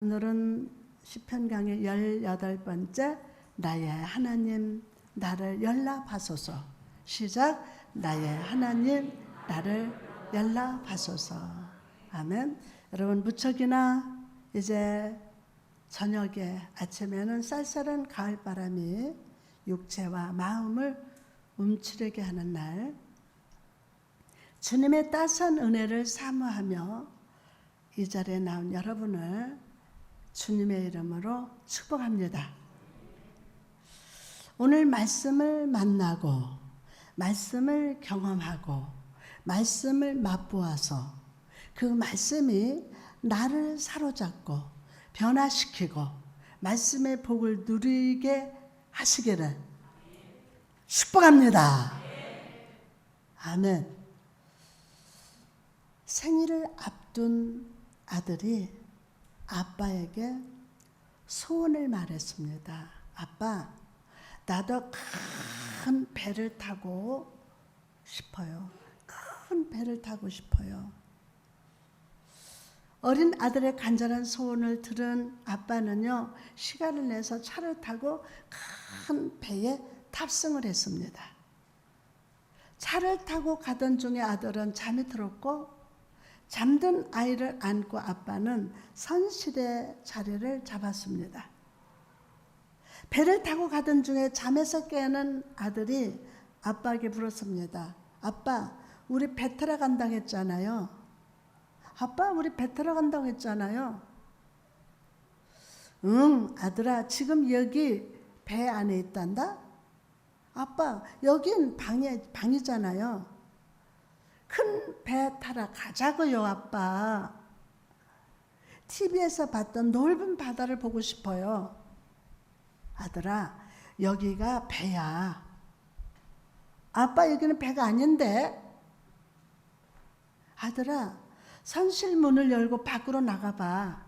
오늘은 시편 강의 18번째 나의 하나님 나를 연락하소서. 시작. 나의 하나님 나를 연락하소서. 아멘. 여러분 무척이나 이제 저녁에 아침에는 쌀쌀한 가을바람이 육체와 마음을 움츠리게 하는 날, 주님의 따스한 은혜를 사모하며 이 자리에 나온 여러분을 주님의 이름으로 축복합니다. 오늘 말씀을 만나고 말씀을 경험하고 말씀을 맛보아서 그 말씀이 나를 사로잡고 변화시키고 말씀의 복을 누리게 하시기를 축복합니다. 아멘. 생일을 앞둔 아들이 아빠에게 소원을 말했습니다. 아빠, 나도 큰 배를 타고 싶어요. 큰 배를 타고 싶어요. 어린 아들의 간절한 소원을 들은 아빠는요, 시간을 내서 차를 타고 큰 배에 탑승을 했습니다. 차를 타고 가던 중에 아들은 잠이 들었고, 잠든 아이를 안고 아빠는 선실의 자리를 잡았습니다. 배를 타고 가던 중에 잠에서 깨는 아들이 아빠에게 물었습니다. 아빠, 우리 배 타러 간다고 했잖아요. 아빠, 우리 배 타러 간다고 했잖아요. 응, 아들아, 지금 여기 배 안에 있단다? 아빠, 여긴 방이잖아요. 큰 배 타러 가자고요, 아빠. TV에서 봤던 넓은 바다를 보고 싶어요. 아들아, 여기가 배야. 아빠, 여기는 배가 아닌데. 아들아, 선실 문을 열고 밖으로 나가봐.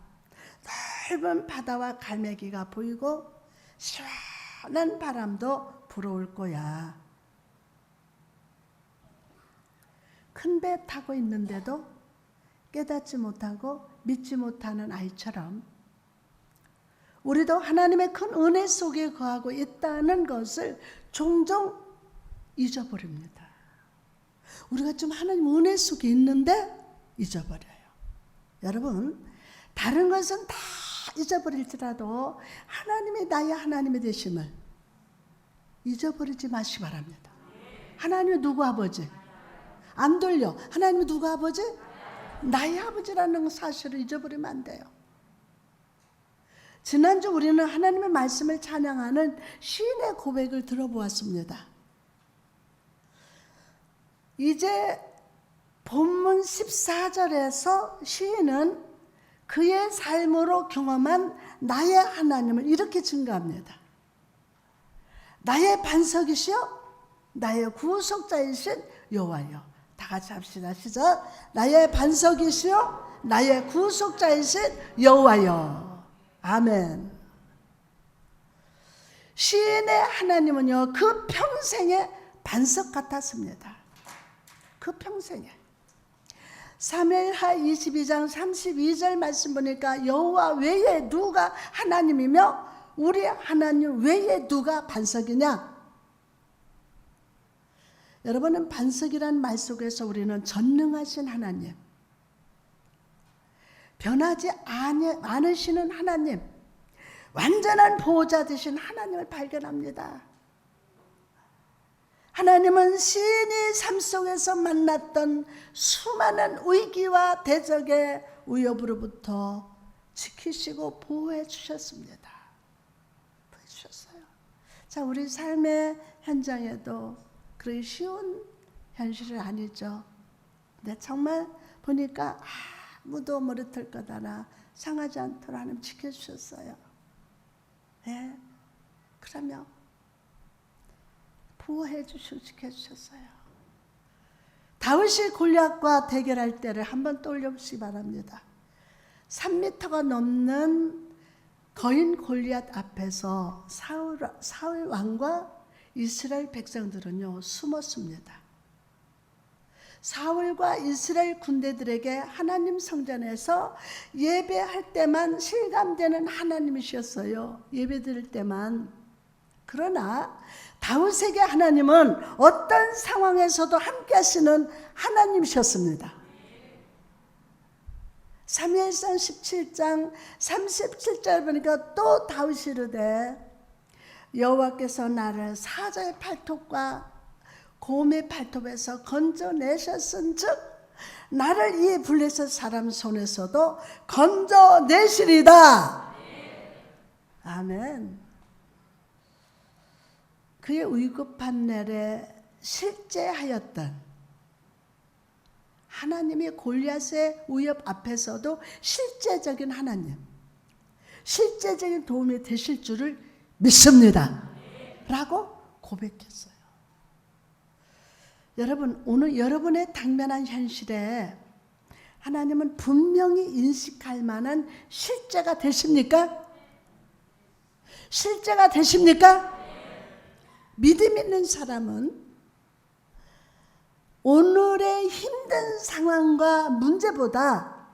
넓은 바다와 갈매기가 보이고 시원한 바람도 불어올 거야. 큰 배 타고 있는데도 깨닫지 못하고 믿지 못하는 아이처럼 우리도 하나님의 큰 은혜 속에 거하고 있다는 것을 종종 잊어버립니다. 우리가 좀 하나님 은혜 속에 있는데 잊어버려요. 여러분, 다른 것은 다 잊어버릴지라도 하나님이 나의 하나님이 되심을 잊어버리지 마시기 바랍니다. 하나님이 누구 아버지? 안 돌려. 하나님이 누구 아버지? 나의 아버지라는 사실을 잊어버리면 안 돼요. 지난주 우리는 하나님의 말씀을 찬양하는 시인의 고백을 들어보았습니다. 이제 본문 14절에서 시인은 그의 삶으로 경험한 나의 하나님을 이렇게 증거합니다. 나의 반석이시여 나의 구속자이신 여호와여. 다 같이 합시다. 시작. 나의 반석이시여 나의 구속자이신 여호와여. 아멘. 시인의 하나님은요, 그 평생의 반석 같았습니다. 그 평생에. 사무엘하 22장 32절 말씀 보니까 여호와 외에 누가 하나님이며 우리 하나님 외에 누가 반석이냐? 여러분은 반석이란 말 속에서 우리는 전능하신 하나님, 변하지 않으시는 하나님, 완전한 보호자 되신 하나님을 발견합니다. 하나님은 시인이 삶 속에서 만났던 수많은 위기와 대적의 위협으로부터 지키시고 보호해 주셨습니다. 보호해 주셨어요. 자, 우리 삶의 현장에도 그렇게 쉬운 현실은 아니죠. 근데 정말 보니까 아무도 머리털 것 하나 상하지 않도록 하나님 지켜주셨어요. 네. 그러면 보호해 주시고 지켜주셨어요. 다윗이 골리앗과 대결할 때를 한번 떠올려보시기 바랍니다. 3m가 넘는 거인 골리앗 앞에서 사울 왕과 이스라엘 백성들은요 숨었습니다. 사울과 이스라엘 군대들에게 하나님 성전에서 예배할 때만 실감되는 하나님이셨어요. 예배 드릴 때만. 그러나 다윗에게 하나님은 어떤 상황에서도 함께 하시는 하나님이셨습니다. 사무엘상 17장 37절 보니까 또 다윗이 이르되 여호와께서 나를 사자의 팔톱과 곰의 팔톱에서 건져내셨은즉 나를 이 블레셋 사람 손에서도 건져내시리다. 아멘. 그의 위급한 날에 실제하였던 하나님이 골리앗의 위협 앞에서도 실제적인 하나님, 실제적인 도움이 되실 줄을 믿습니다 라고 고백했어요. 여러분, 오늘 여러분의 당면한 현실에 하나님은 분명히 인식할 만한 실제가 되십니까? 실제가 되십니까? 믿음 있는 사람은 오늘의 힘든 상황과 문제보다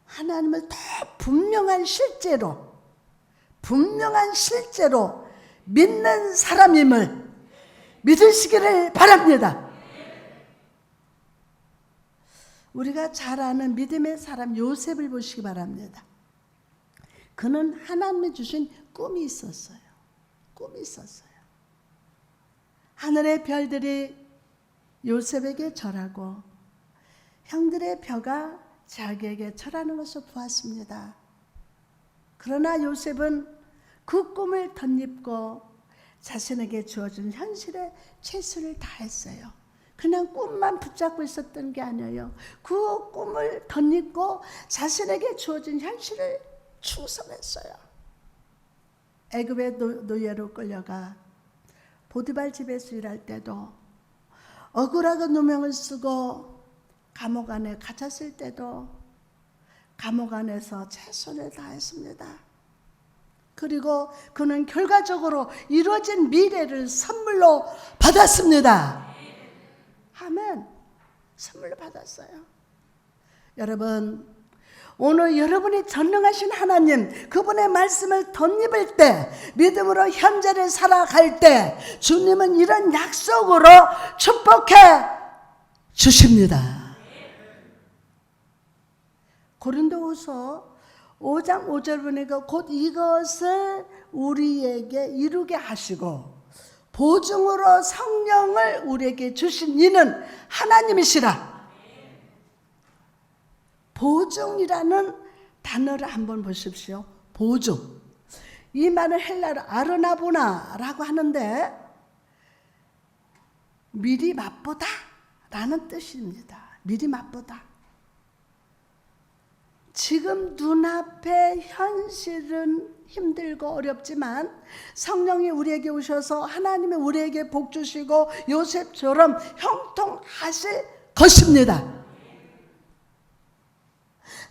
하나님을 더 분명한 실제로 믿는 사람임을 믿으시기를 바랍니다. 우리가 잘 아는 믿음의 사람 요셉을 보시기 바랍니다. 그는 하나님이 주신 꿈이 있었어요. 하늘의 별들이 요셉에게 절하고 형들의 벼가 자기에게 절하는 것을 보았습니다. 그러나 요셉은 그 꿈을 덧입고 자신에게 주어진 현실에 최선을 다했어요. 그냥 꿈만 붙잡고 있었던 게 아니에요. 그 꿈을 덧입고 자신에게 주어진 현실을 충성했어요. 애굽의 노예로 끌려가 보디발 집에서 일할 때도, 억울하고 누명을 쓰고 감옥 안에 갇혔을 때도 감옥 안에서 최선을 다했습니다. 그리고 그는 결과적으로 이루어진 미래를 선물로 받았습니다. 아멘. 선물로 받았어요. 여러분, 오늘 여러분이 전능하신 하나님, 그분의 말씀을 덧입을 때, 믿음으로 현재를 살아갈 때 주님은 이런 약속으로 축복해 주십니다. 고린도후서 5장 5절 보니까 곧 이것을 우리에게 이루게 하시고 보증으로 성령을 우리에게 주신 이는 하나님이시라. 보증이라는 단어를 한번 보십시오. 보증. 이 말은 헬라로 아르나보나라고 하는데 미리 맛보다 라는 뜻입니다. 미리 맛보다. 지금 눈앞의 현실은 힘들고 어렵지만 성령이 우리에게 오셔서 하나님이 우리에게 복 주시고 요셉처럼 형통하실 것입니다.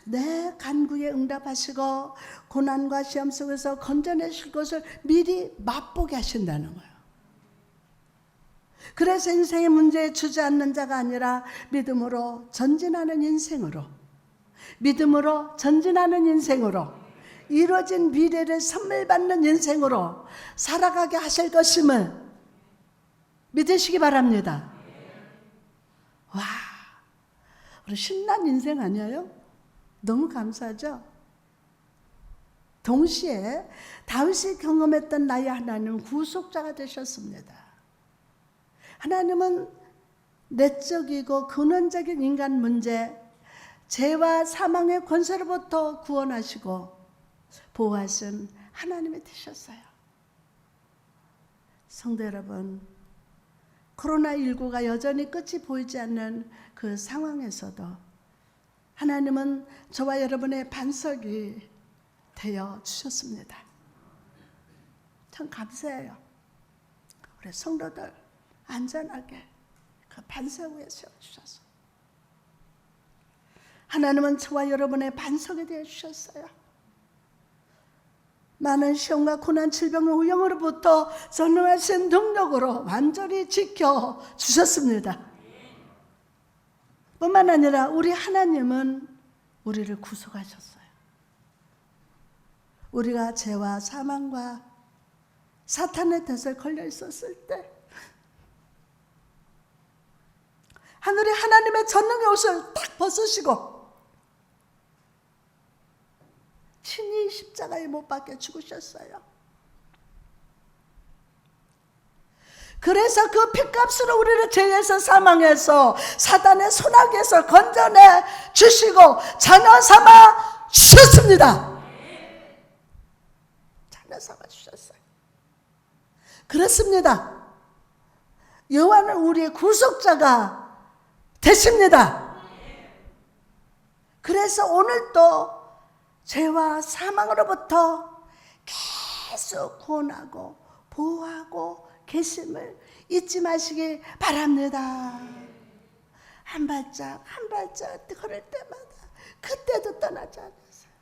내 간구에 응답하시고 고난과 시험 속에서 건져내실 것을 미리 맛보게 하신다는 거예요. 그래서 인생의 문제에 주저앉는 자가 아니라 믿음으로 전진하는 인생으로 이루어진 미래를 선물 받는 인생으로 살아가게 하실 것임을 믿으시기 바랍니다. 와, 우리 신난 인생 아니에요? 너무 감사하죠? 동시에 다윗이 경험했던 나의 하나님은 구속자가 되셨습니다. 하나님은 내적이고 근원적인 인간 문제, 죄와 사망의 권세로부터 구원하시고 보호하신 하나님이 되셨어요. 성도 여러분, 코로나19가 여전히 끝이 보이지 않는 그 상황에서도 하나님은 저와 여러분의 반석이 되어 주셨습니다. 참 감사해요. 우리 성도들 안전하게 그 반석 위에 세워주셔서 하나님은 저와 여러분의 반석이 되어 주셨어요. 많은 시험과 고난, 질병의 위험으로부터 전능하신 능력으로 완전히 지켜주셨습니다. 뿐만 아니라 우리 하나님은 우리를 구속하셨어요. 우리가 죄와 사망과 사탄의 덫에 걸려 있었을 때 하늘에 하나님의 전능의 옷을 딱 벗으시고 친히 십자가에 못 박혀 죽으셨어요. 그래서 그 핏값으로 우리를 죄에서 사망해서 사단의 손아귀에서 건져내 주시고 자녀 삼아 주셨습니다. 자녀 삼아 주셨어요. 그렇습니다. 여호와는 우리의 구속자가 되십니다. 그래서 오늘도 죄와 사망으로부터 계속 구원하고 보호하고 계심을 잊지 마시기 바랍니다. 한 발짝 한 발짝 걸을 때마다 그때도 떠나지 않으세요.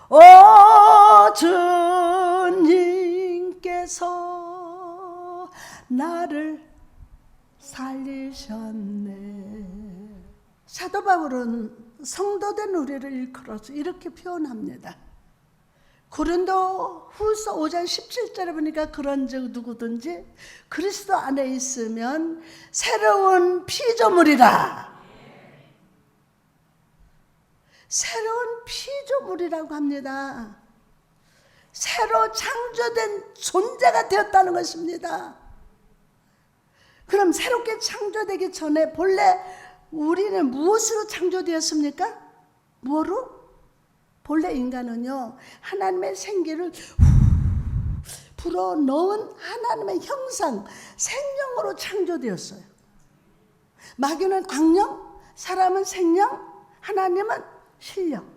오 주님께서 나를 살리셨네. 사도 바울은 성도된 우리를 일컬어서 이렇게 표현합니다. 고린도 후서 5장 17절에 보니까 그런즉 누구든지 그리스도 안에 있으면 새로운 피조물이라. 새로운 피조물이라고 합니다. 새로 창조된 존재가 되었다는 것입니다. 그럼 새롭게 창조되기 전에 본래 우리는 무엇으로 창조되었습니까? 뭐로? 본래 인간은요, 하나님의 생기를 불어넣은 하나님의 형상, 생명으로 창조되었어요. 마귀는 악령, 사람은 생명, 하나님은 신령.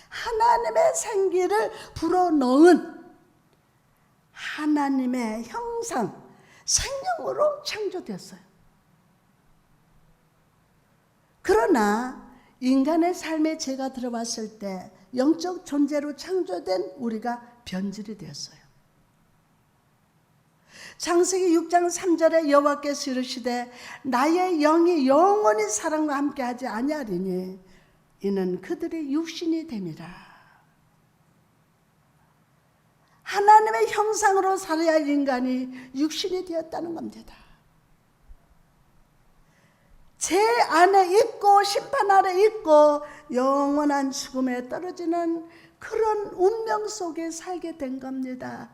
하나님의 생기를 불어넣은 하나님의 형상, 생명으로 창조되었어요. 그러나 인간의 삶에 죄가 들어왔을 때 영적 존재로 창조된 우리가 변질이 되었어요. 창세기 6장 3절에 여호와께서 이르시되 나의 영이 영원히 사람과 함께하지 아니하리니 이는 그들의 육신이 됨이라. 하나님의 형상으로 살아야 할 인간이 육신이 되었다는 겁니다. 죄 안에 있고 심판 아래 있고 영원한 죽음에 떨어지는 그런 운명 속에 살게 된 겁니다.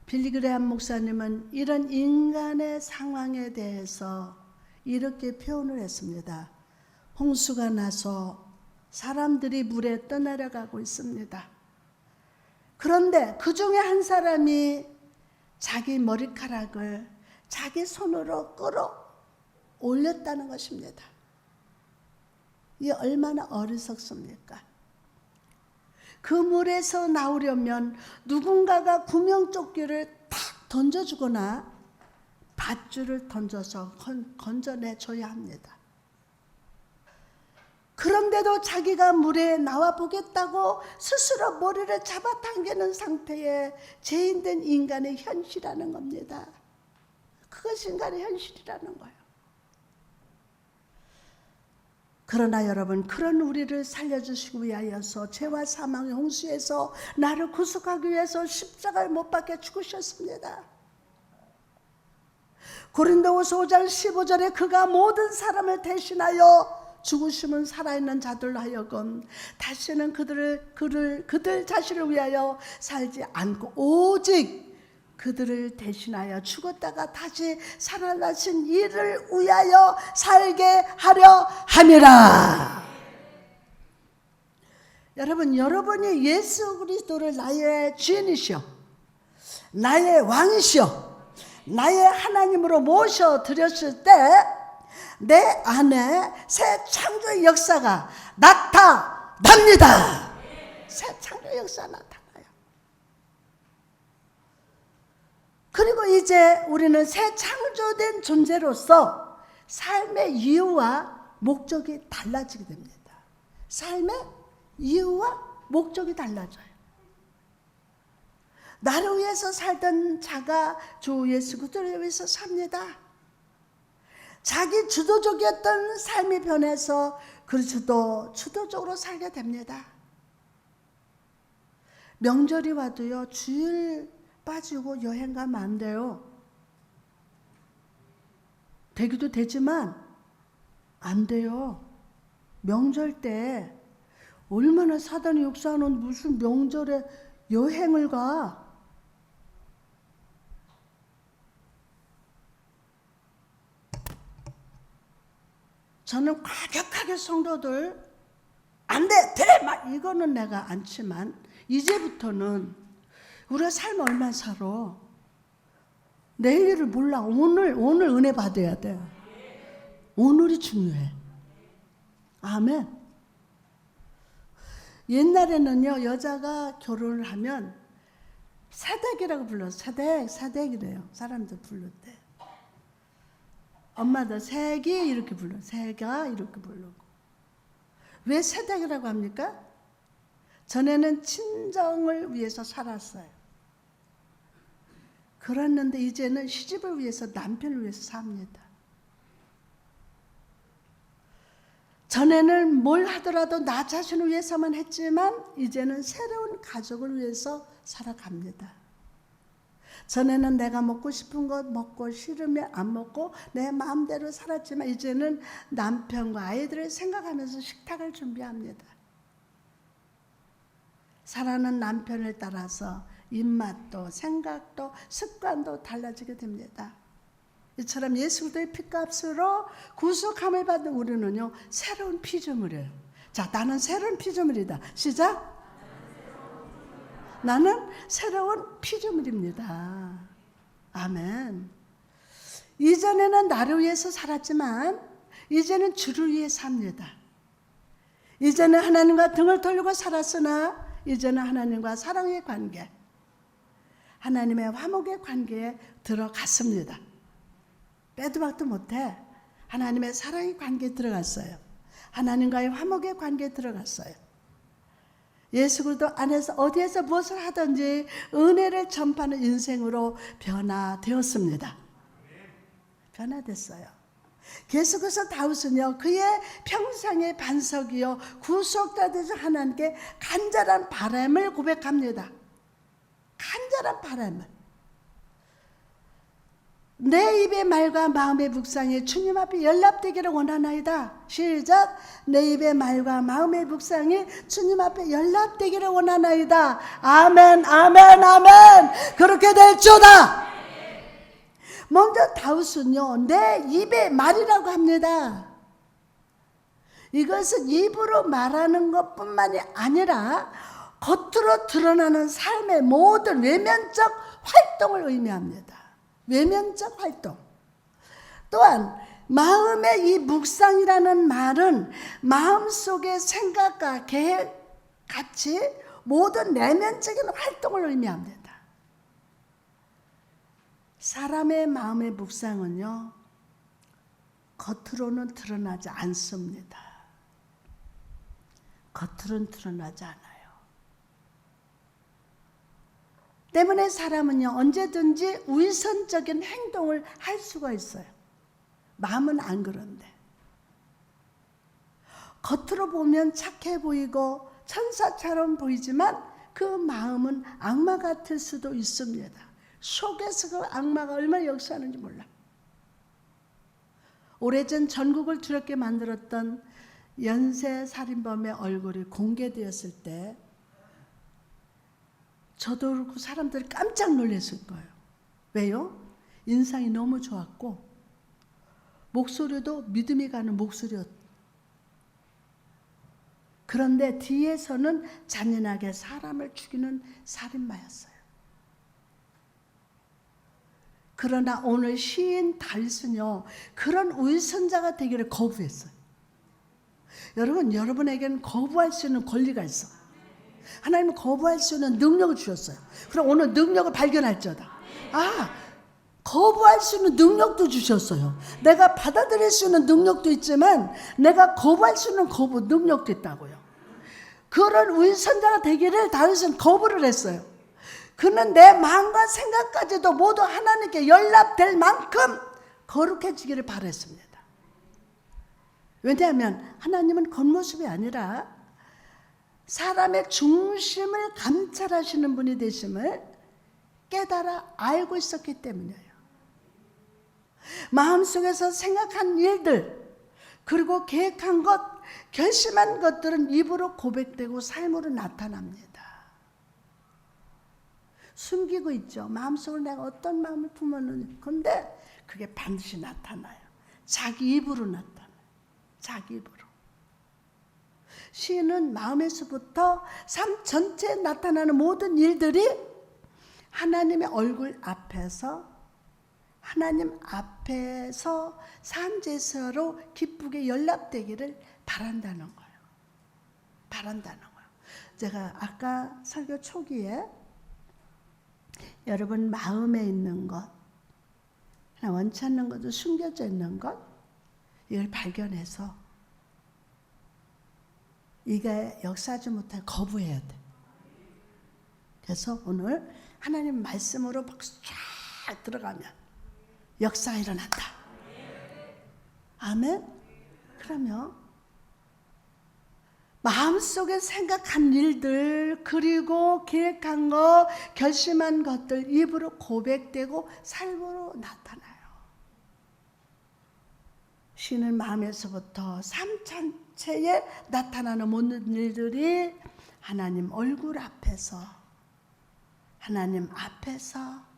빌리 그레함 목사님은 이런 인간의 상황에 대해서 이렇게 표현을 했습니다. 홍수가 나서 사람들이 물에 떠내려가고 있습니다. 그런데 그 중에 한 사람이 자기 머리카락을 자기 손으로 끌어 올렸다는 것입니다. 이 얼마나 어리석습니까? 그 물에서 나오려면 누군가가 구명조끼를 탁 던져주거나 밧줄을 던져서 건져내줘야 합니다. 그런데도 자기가 물에 나와 보겠다고 스스로 머리를 잡아당기는 상태에 죄인된 인간의 현실이라는 겁니다. 그것이 인간의 현실이라는 거예요. 그러나 여러분, 그런 우리를 살려주시기 위하여서 죄와 사망의 홍수에서 나를 구속하기 위해서 십자가를 못 박혀 죽으셨습니다. 고린도후서 5장 15절에 그가 모든 사람을 대신하여 죽으심은 살아있는 자들로 하여금 다시는 그들 자신을 위하여 살지 않고 오직 그들을 대신하여 죽었다가 다시 살아나신 이를 위하여 살게 하려 함이라. 여러분, 여러분이 예수 그리스도를 나의 주인이시오, 나의 왕이시오, 나의 하나님으로 모셔드렸을 때 내 안에 새 창조의 역사가 나타납니다. 새 창조의 역사가 나타나요. 그리고 이제 우리는 새 창조된 존재로서 삶의 이유와 목적이 달라지게 됩니다. 삶의 이유와 목적이 달라져요. 나를 위해서 살던 자가 주 예수 그리스도를 위해서 삽니다. 자기 주도적이었던 삶이 변해서 그리스도 주도적으로 살게 됩니다. 명절이 와도요, 주일 빠지고 여행 가면 안 돼요. 되기도 되지만 안 돼요. 명절 때 얼마나 사단이 역사하는 무슨 명절에 여행을 가. 저는 과격하게 성도들 안 돼, 돼! 막 이거는 내가 않지만 이제부터는 우리가 삶 얼마 살아. 내일을 몰라. 오늘 은혜 받아야 돼. 오늘이 중요해. 아멘. 옛날에는요, 여자가 결혼을 하면 사댁이라고 불렀어. 사댁이래요. 사람들 부를 때. 엄마도 새기 이렇게 불러. 새가 이렇게 부르고. 왜 사댁이라고 합니까? 전에는 친정을 위해서 살았어요. 그랬는데 이제는 시집을 위해서, 남편을 위해서 삽니다. 전에는 뭘 하더라도 나 자신을 위해서만 했지만 이제는 새로운 가족을 위해서 살아갑니다. 전에는 내가 먹고 싶은 것 먹고 싫으면 안 먹고 내 마음대로 살았지만 이제는 남편과 아이들을 생각하면서 식탁을 준비합니다. 사랑하는 남편을 따라서 입맛도 생각도 습관도 달라지게 됩니다. 이처럼 예수 그리스도의 피값으로 구속함을 받은 우리는요, 새로운 피조물이에요. 자, 나는 새로운 피조물이다. 시작. 나는 새로운 피조물입니다. 아멘. 이전에는 나를 위해서 살았지만 이제는 주를 위해 삽니다. 이제는 하나님과 등을 돌리고 살았으나 이제는 하나님과 사랑의 관계, 하나님의 화목의 관계에 들어갔습니다. 빼도 박도 못해. 하나님의 사랑의 관계에 들어갔어요. 하나님과의 화목의 관계에 들어갔어요. 예수 그리스도 안에서 어디에서 무엇을 하든지 은혜를 전파하는 인생으로 변화되었습니다. 변화됐어요. 계속해서 다윗은요, 그의 평생의 반석이요 구속자 되신 하나님께 간절한 바람을 고백합니다. 간절한 바람을. 내 입의 말과 마음의 묵상이 주님 앞에 연락되기를 원하나이다. 시작. 내 입의 말과 마음의 묵상이 주님 앞에 연락되기를 원하나이다. 아멘, 아멘, 아멘. 그렇게 될지어다. 먼저 다윗은요, 내 입의 말이라고 합니다. 이것은 입으로 말하는 것뿐만이 아니라 겉으로 드러나는 삶의 모든 외면적 활동을 의미합니다. 외면적 활동. 또한 마음의 이 묵상이라는 말은 마음속의 생각과 계획 같이 모든 내면적인 활동을 의미합니다. 사람의 마음의 묵상은요, 겉으로는 드러나지 않습니다. 겉으로는 드러나지 않아요. 때문에 사람은요, 언제든지 위선적인 행동을 할 수가 있어요. 마음은 안 그런데. 겉으로 보면 착해 보이고 천사처럼 보이지만 그 마음은 악마 같을 수도 있습니다. 속에서 그 악마가 얼마나 역사하는지 몰라. 오래전 전국을 두렵게 만들었던 연쇄살인범의 얼굴이 공개되었을 때 저도 그렇고 사람들이 깜짝 놀랐을 거예요. 왜요? 인상이 너무 좋았고 목소리도 믿음이 가는 목소리였고, 그런데 뒤에서는 잔인하게 사람을 죽이는 살인마였어요. 그러나 오늘 시인 다윗은요, 그런 위선자가 되기를 거부했어요. 여러분, 여러분에게는 거부할 수 있는 권리가 있어. 하나님은 거부할 수 있는 능력을 주셨어요. 그럼 오늘 능력을 발견할지어다. 거부할 수 있는 능력도 주셨어요. 내가 받아들일 수 있는 능력도 있지만 내가 거부할 수 있는 거부 능력도 있다고요. 그런 위선자가 되기를 다윗은 거부를 했어요. 그는 내 마음과 생각까지도 모두 하나님께 연락될 만큼 거룩해지기를 바랬습니다. 왜냐하면 하나님은 겉모습이 아니라 사람의 중심을 감찰하시는 분이 되심을 깨달아 알고 있었기 때문이에요. 마음속에서 생각한 일들, 그리고 계획한 것, 결심한 것들은 입으로 고백되고 삶으로 나타납니다. 숨기고 있죠. 마음속으로 내가 어떤 마음을 품었는지. 그런데 그게 반드시 나타나요. 자기 입으로 나타나요. 자기 입으로. 시인은 마음에서부터 삶 전체에 나타나는 모든 일들이 하나님의 얼굴 앞에서, 하나님 앞에서 산제사로 기쁘게 연락되기를 바란다는 거예요. 바란다는 거예요. 제가 아까 설교 초기에 여러분 마음에 있는 것, 원치 않는 것도 숨겨져 있는 것, 이걸 발견해서 이게 역사하지 못해 거부해야 돼. 그래서 오늘 하나님 말씀으로 막 쫙 들어가면 역사가 일어난다. 아멘? 그러면 마음속에 생각한 일들, 그리고 계획한 것, 결심한 것들 입으로 고백되고 삶으로 나타나요. 시는 마음에서부터 삶 전체에 나타나는 모든 일들이 하나님 얼굴 앞에서, 하나님 앞에서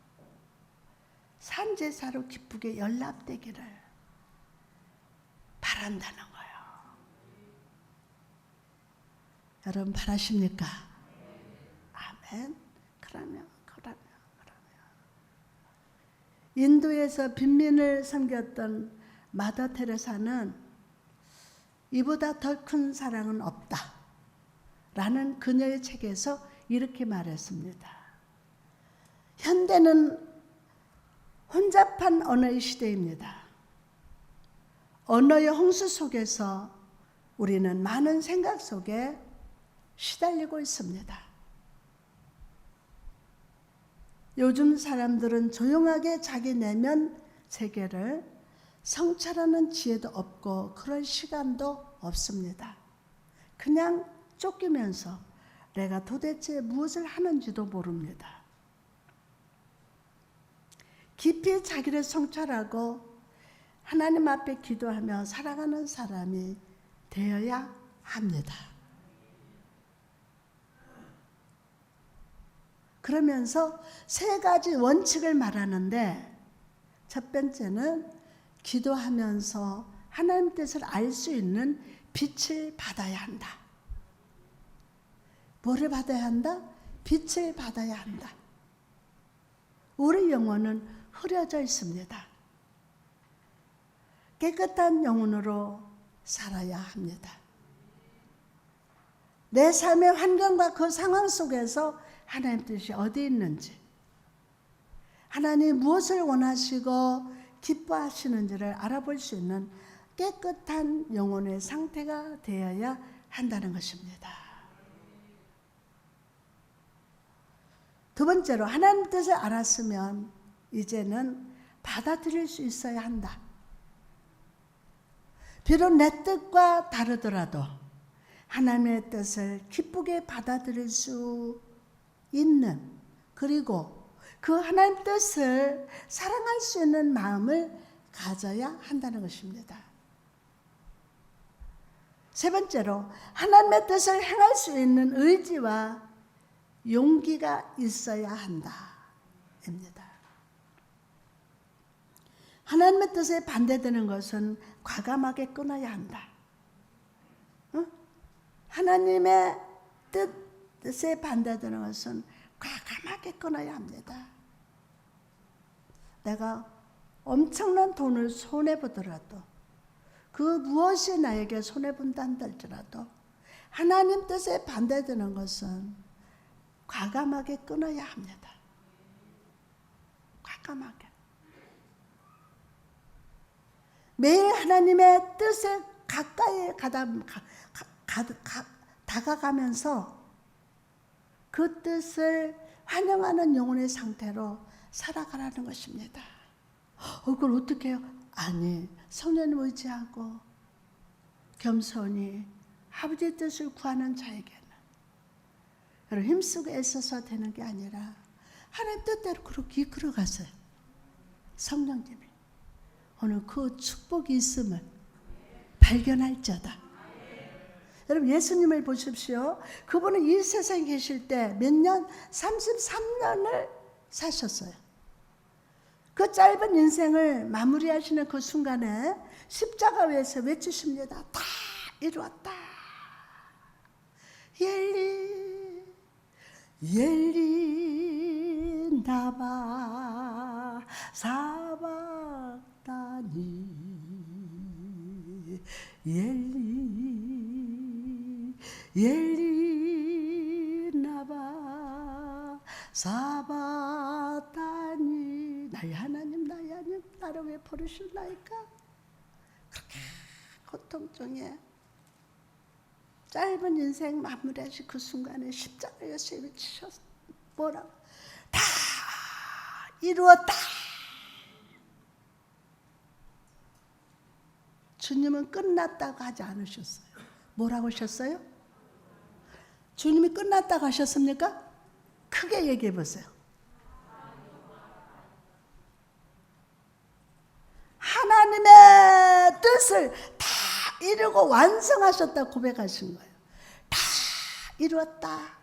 산제사로 기쁘게 연락되기를 바란다는 거예요. 여러분 바라십니까? 아멘. 그러면 인도에서 빈민을 섬겼던 마더 테레사는 이보다 더 큰 사랑은 없다 라는 그녀의 책에서 이렇게 말했습니다. 현대는 혼잡한 언어의 시대입니다. 언어의 홍수 속에서 우리는 많은 생각 속에 시달리고 있습니다. 요즘 사람들은 조용하게 자기 내면 세계를 성찰하는 지혜도 없고 그럴 시간도 없습니다. 그냥 쫓기면서 내가 도대체 무엇을 하는지도 모릅니다. 깊이 자기를 성찰하고 하나님 앞에 기도하며 살아가는 사람이 되어야 합니다. 그러면서 세 가지 원칙을 말하는데, 첫 번째는 기도하면서 하나님 뜻을 알 수 있는 빛을 받아야 한다. 뭐를 받아야 한다? 빛을 받아야 한다. 우리 영혼은 흐려져 있습니다. 깨끗한 영혼으로 살아야 합니다. 내 삶의 환경과 그 상황 속에서 하나님 뜻이 어디 있는지, 하나님 무엇을 원하시고 기뻐하시는지를 알아볼 수 있는 깨끗한 영혼의 상태가 되어야 한다는 것입니다. 두 번째로 하나님 뜻을 알았으면 이제는 받아들일 수 있어야 한다. 비록 내 뜻과 다르더라도 하나님의 뜻을 기쁘게 받아들일 수 있는, 그리고 그 하나님 뜻을 사랑할 수 있는 마음을 가져야 한다는 것입니다. 세 번째로 하나님의 뜻을 행할 수 있는 의지와 용기가 있어야 한다입니다. 하나님의 뜻에 반대되는 것은 과감하게 끊어야 한다. 하나님의 뜻에 반대되는 것은 과감하게 끊어야 합니다. 내가 엄청난 돈을 손해보더라도, 그 무엇이 나에게 손해본다 한달지라도 하나님 뜻에 반대되는 것은 과감하게 끊어야 합니다. 과감하게. 매일 하나님의 뜻에 가까이 다가가면서 그 뜻을 환영하는 영혼의 상태로 살아가라는 것입니다. 그걸 어떻게 해요? 아니, 성령 의지하고 겸손히 아버지의 뜻을 구하는 자에게는 여러분 힘쓰고 애써서 되는 게 아니라 하나님 뜻대로 그렇게 이끌어 가세요. 성령님이 오늘 그 축복이 있음을 발견할지어다. 여러분 예수님을 보십시오. 그분은 이 세상에 계실 때 몇 년? 33년을 사셨어요. 그 짧은 인생을 마무리하시는 그 순간에 십자가 위에서 외치십니다. 다 이루었다. 엘리 엘리 나바 사박다니 엘리 나바 사박다니 나의 하나님 나를 왜 버리셨나이까? 그렇게 고통 중에 짧은 인생 마무리하신 그 순간에 십자가에서 외치셨어. 뭐라고? 다 이루었다. 주님은 끝났다고 하지 않으셨어요. 뭐라고 하셨어요? 주님이 끝났다고 하셨습니까? 크게 얘기해 보세요. 하나님의 뜻을 다 이루고 완성하셨다고 고백하신 거예요. 다 이루었다.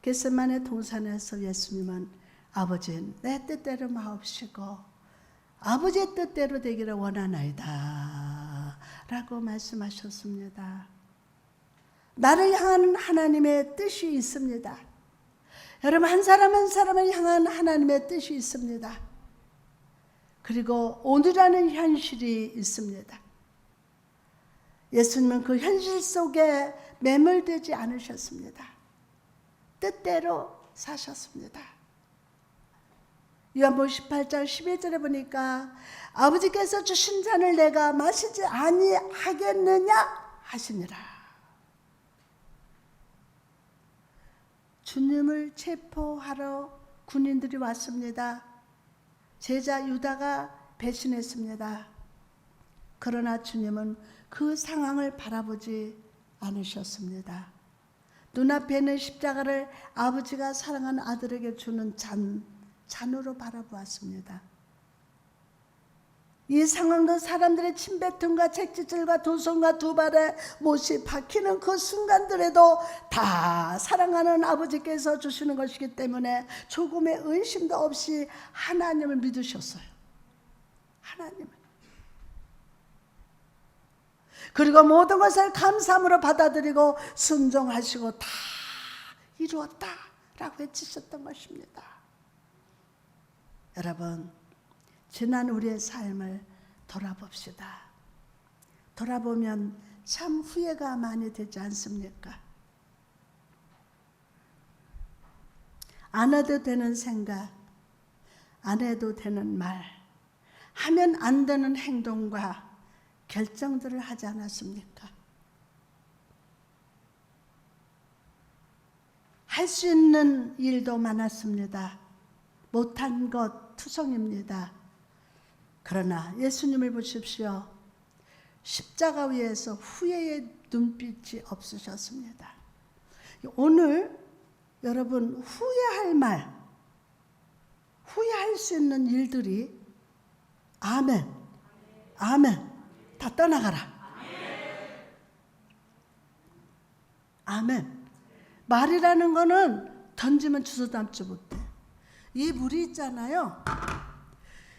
겟세마네 동산에서 예수님은 아버지 내 뜻대로 마옵시고 아버지의 뜻대로 되기를 원하나이다 라고 말씀하셨습니다. 나를 향하는 하나님의 뜻이 있습니다. 여러분 한 사람 한 사람을 향한 하나님의 뜻이 있습니다. 그리고 오늘이라는 현실이 있습니다. 예수님은 그 현실 속에 매몰되지 않으셨습니다. 뜻대로 사셨습니다. 요한복음 18장 11절에 보니까 아버지께서 주신 잔을 내가 마시지 아니하겠느냐 하시니라. 주님을 체포하러 군인들이 왔습니다. 제자 유다가 배신했습니다. 그러나 주님은 그 상황을 바라보지 않으셨습니다. 눈앞에 있는 십자가를 아버지가 사랑하는 아들에게 주는 잔으로 바라보았습니다. 이 상황도 사람들의 침뱉음과 채찍질과 두 손과 두 발에 못이 박히는 그 순간들에도 다 사랑하는 아버지께서 주시는 것이기 때문에 조금의 의심도 없이 하나님을 믿으셨어요. 하나님을. 그리고 모든 것을 감사함으로 받아들이고 순종하시고 다 이루었다 라고 외치셨던 것입니다. 여러분 지난 우리의 삶을 돌아봅시다. 돌아보면 참 후회가 많이 되지 않습니까? 안 해도 되는 생각, 안 해도 되는 말, 하면 안 되는 행동과 결정들을 하지 않았습니까? 할 수 있는 일도 많았습니다. 못한 것 투성입니다. 그러나 예수님을 보십시오. 십자가 위에서 후회의 눈빛이 없으셨습니다. 오늘 여러분 후회할 말, 후회할 수 있는 일들이 아멘, 아멘 다 떠나가라. 아멘. 말이라는 거는 던지면 주워 담지 못해. 이 물이 있잖아요.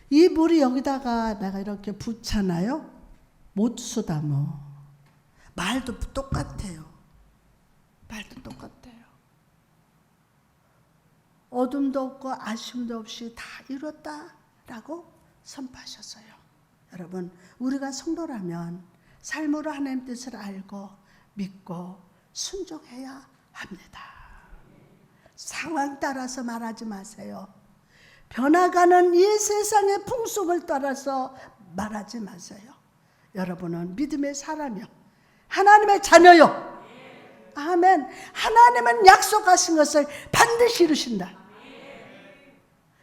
이 물이 여기다가 내가 이렇게 붓잖아요. 못 주워 담어. 말도 똑같아요. 말도 똑같아요. 어둠도 없고 아쉬움도 없이 다 이뤘다라고 선포하셨어요. 여러분, 우리가 성도라면 삶으로 하나님 뜻을 알고 믿고 순종해야 합니다. 상황 따라서 말하지 마세요. 변화가는 이 세상의 풍속을 따라서 말하지 마세요. 여러분은 믿음의 사람이요. 하나님의 자녀요. 아멘. 하나님은 약속하신 것을 반드시 이루신다.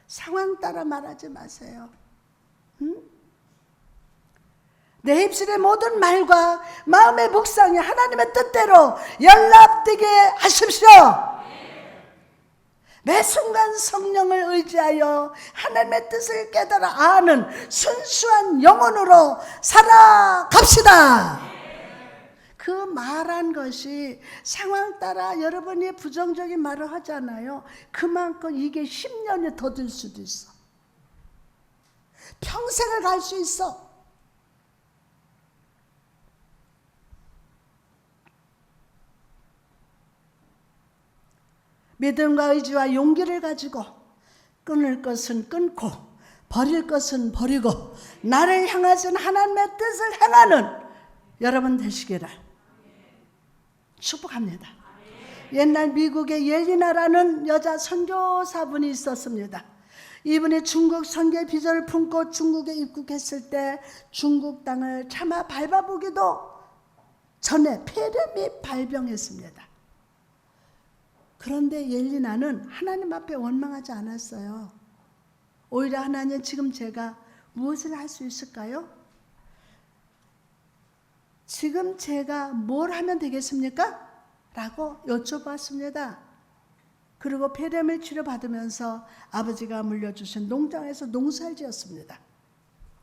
상황 따라 말하지 마세요. 내 입술의 모든 말과 마음의 묵상이 하나님의 뜻대로 연락되게 하십시오. 매 순간 성령을 의지하여 하나님의 뜻을 깨달아 아는 순수한 영혼으로 살아갑시다. 그 말한 것이 상황 따라 여러분이 부정적인 말을 하잖아요. 그만큼 이게 10년이 더 들 수도 있어. 평생을 갈 수 있어. 믿음과 의지와 용기를 가지고 끊을 것은 끊고 버릴 것은 버리고 나를 향하신 하나님의 뜻을 행하는 여러분 되시기를 축복합니다. 옛날 미국에 옐리나라는 여자 선교사분이 있었습니다. 이분이 중국 선교의 비전을 품고 중국에 입국했을 때 중국 땅을 차마 밟아보기도 전에 폐렴이 발병했습니다. 그런데 옐리나는 하나님 앞에 원망하지 않았어요. 오히려 하나님, 지금 제가 무엇을 할 수 있을까요? 지금 제가 뭘 하면 되겠습니까? 라고 여쭤봤습니다. 그리고 폐렴을 치료받으면서 아버지가 물려주신 농장에서 농사를 지었습니다.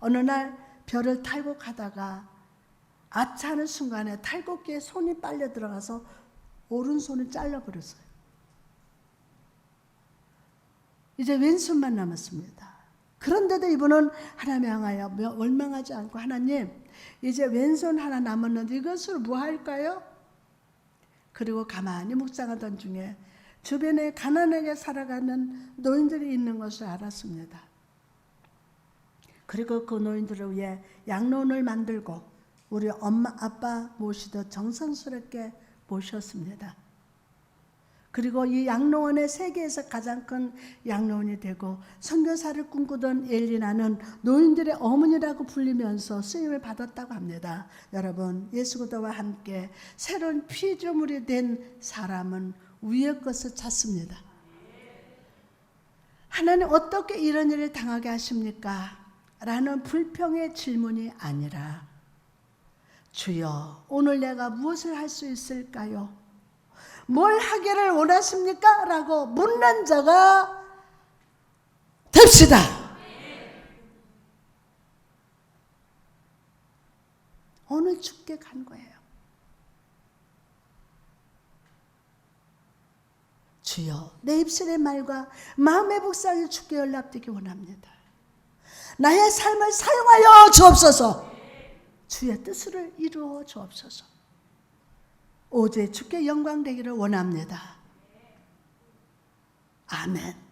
어느 날 벼를 탈곡하다가 아차하는 순간에 탈곡기에 손이 빨려 들어가서 오른손을 잘라버렸어요. 이제 왼손만 남았습니다. 그런데도 이분은 하나님 향하여 원망하지 않고, 하나님, 이제 왼손 하나 남았는데 이것을 뭐 할까요? 그리고 가만히 묵상하던 중에 주변에 가난하게 살아가는 노인들이 있는 것을 알았습니다. 그리고 그 노인들을 위해 양로원을 만들고 우리 엄마 아빠 모시듯 정성스럽게 모셨습니다. 그리고 이 양로원의 세계에서 가장 큰 양로원이 되고 선교사를 꿈꾸던 옐리나는 노인들의 어머니라고 불리면서 쓰임을 받았다고 합니다. 여러분, 예수 그리스도와 함께 새로운 피조물이 된 사람은 위의 것을 찾습니다. 하나님, 어떻게 이런 일을 당하게 하십니까? 라는 불평의 질문이 아니라, 주여, 오늘 내가 무엇을 할 수 있을까요? 뭘 하기를 원하십니까? 라고 묻는 자가 됩시다. 오늘 주께 간 거예요. 주여, 내 입술의 말과 마음의 묵상이 주께 연락되기 원합니다. 나의 삶을 사용하여 주옵소서. 주의 뜻을 이루어 주옵소서. 오직 주께 영광 되기를 원합니다. 아멘.